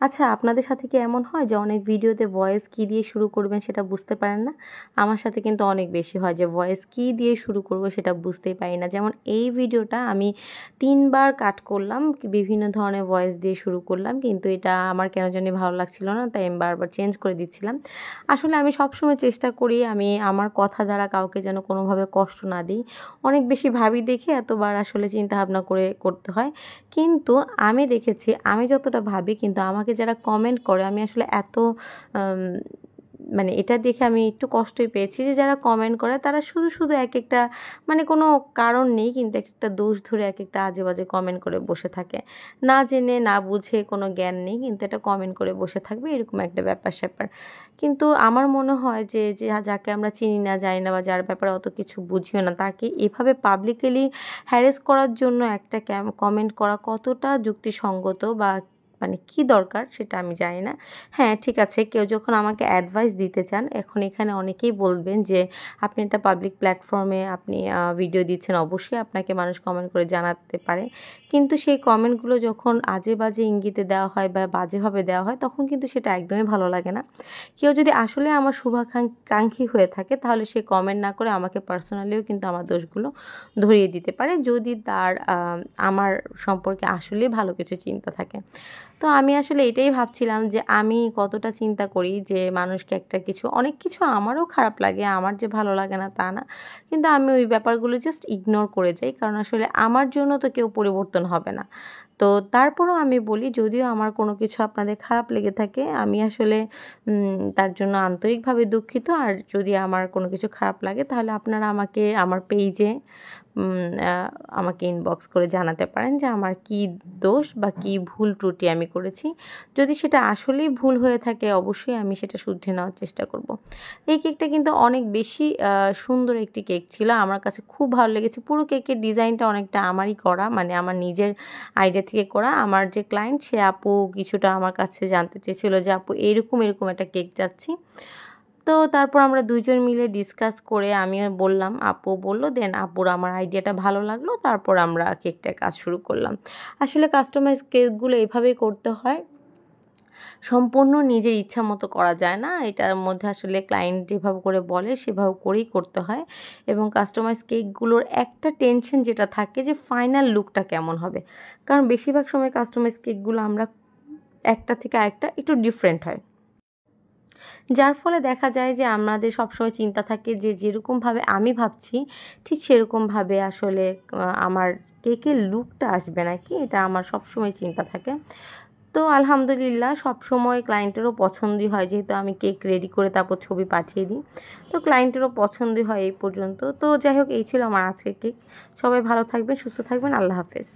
আচ্ছা, আপনাদের সাথে কি এমন হয় যে অনেক ভিডিওতে ভয়েস কী দিয়ে শুরু করবেন সেটা বুঝতে পারেন না? আমার সাথে কিন্তু অনেক বেশি হয় যে ভয়েস কী দিয়ে শুরু করব সেটা বুঝতেই পারি না। যেমন এই ভিডিওটা আমি ৩ বার কাট করলাম, বিভিন্ন ধরনের ভয়েস দিয়ে শুরু করলাম, কিন্তু এটা আমার কেন জানি ভালো লাগছিল না, তাই আমি বারবার চেঞ্জ করে দিচ্ছিলাম। আসলে আমি সবসময় চেষ্টা করি আমি আমার কথা দ্বারা কাউকে যেন কোনোভাবে কষ্ট না দিই। অনেক বেশি ভাবি দেখে এতবার আসলে চিন্তাভাবনা করে করতে হয়। কিন্তু আমি দেখেছি আমি যতটা ভাবি কিন্তু আমাকে যারা কমেন্ট করে আমি আসলে এত আম মানে এটা দেখে আমি একটু কষ্টই পেয়েছি যে যারা কমেন্ট করে তারা শুধু একেকটা মানে কোনো কারণ নেই কিন্তু একেকটা দোষ ধরে একেকটা আজে-বাজে কমেন্ট করে বসে থাকে। না জেনে না বুঝে কোনো জ্ঞান নেই কিন্তু এটা কমেন্ট করে বসে থাকবে এরকম একটা ব্যাপার-স্যাপার। কিন্তু আমার মনে হয় যে যাকে আমরা চিনি না, জানি না বা যার ব্যাপারে অত কিছু বুঝিও না তাকে এভাবে পাবলিকলি হ্যারাস করার জন্য একটা কমেন্ট করা কতটা যুক্তিসঙ্গত বা মানে কি দরকার সেটা আমি জানি না। হ্যাঁ, ঠিক আছে, কেউ যখন আমাকে অ্যাডভাইস দিতে চান, এখন এখানে অনেকেই বলবেন যে আপনি একটা পাবলিক প্ল্যাটফর্মে আপনি ভিডিও দিচ্ছেন, অবশ্যই আপনাকে মানুষ কমেন্ট করে জানাতে পারে। কিন্তু সেই কমেন্টগুলো যখন আজে-বাজে ইঙ্গিতে দেওয়া হয় বা বাজেভাবে দেওয়া হয় তখন কিন্তু সেটা একদমই ভালো লাগে না। কেউ যদি আসলে আমার কাঙ্ক্ষী হয়ে থাকে তাহলে সে কমেন্ট না করে আমাকে পার্সোনালিও কিন্তু আমার দোষগুলো ধরিয়ে দিতে পারে যদি তার আমার সম্পর্কে আসলেই ভালো কিছু চিন্তা থাকে। তো আমি আসলে এটাই ভাবছিলাম যে আমি কতটা চিন্তা করি যে মানুষকে একটা কিছু অনেক কিছু আমারও খারাপ লাগে, আমার যে ভালো লাগে না তা না। কিন্তু আমি ওই ব্যাপারগুলো জাস্ট ইগনোর করে যাই। কারণ আসলে আমার জন্য তো কেউ পরিবর্তন হবে না। তো তারপরেও আমি বলি যদিও আমার কোনো কিছু আপনাদের খারাপ লেগে থাকে আমি আসলে তার জন্য আন্তরিকভাবে দুঃখিত। আর যদি আমার কোনো কিছু খারাপ লাগে তাহলে আপনারা আমাকে আমার পেইজে উম আ আমাকে ইনবক্স করে জানাতে পারেন যে আমার কি দোষ বা কি ভুল ত্রুটি আমি করেছি। যদি সেটা আসলেই ভুল হয়ে থাকে অবশ্যই আমি সেটা শুধরে নেওয়ার চেষ্টা করব। এই কেকটা কিন্তু অনেক বেশি সুন্দর একটি কেক ছিল। আমার কাছে খুব ভালো লেগেছে। পুরো কেকের ডিজাইনটা অনেকটা আমারই করা, মানে আমার নিজের আইডিয়া থেকে করা। আমার যে ক্লায়েন্ট সে আপু কিছুটা আমার কাছে জানতে চেয়েছিল যে আপু এরকম একটা কেক চাচ্ছি। তো তারপর আমরা ২ জন মিলে ডিসকাস করে আমিও বললাম, আপুও বলল, দেন আপুর আমার আইডিয়াটা ভালো লাগলো। তারপর আমরা কেকটার কাজ শুরু করলাম। আসলে কাস্টমাইজ কেকগুলো এভাবেই করতে হয়। সম্পূর্ণ নিজের ইচ্ছা মতো করা যায় না। এটার মধ্যে আসলে ক্লায়েন্ট যেভাবে করে বলে সেভাবে করেই করতে হয় এবং কাস্টমাইজ কেকগুলোর একটা টেনশন যেটা থাকে যে ফাইনাল লুকটা কেমন হবে। কারণ বেশিরভাগ সময় কাস্টমাইজ কেকগুলো আমরা একটা থেকে আরেকটা একটু ডিফারেন্ট হয়। যার ফলে দেখা যায় যে আমাদের সবসময় চিন্তা থাকে যে যেরকমভাবে আমি ভাবছি ঠিক সেরকমভাবে আসলে আমার কেকের লুকটা আসবে নাকি, এটা আমার সবসময় চিন্তা থাকে। তো আলহামদুলিল্লাহ সবসময় ক্লায়েন্টেরও পছন্দই হয় যেহেতু আমি কেক রেডি করে তারপর ছবি পাঠিয়ে দিই। তো ক্লায়েন্টেরও পছন্দই হয় এই পর্যন্ত। তো যাই হোক এই ছিল আমার আজকের কেক। সবাই ভালো থাকবেন, সুস্থ থাকবেন। আল্লাহ হাফেজ।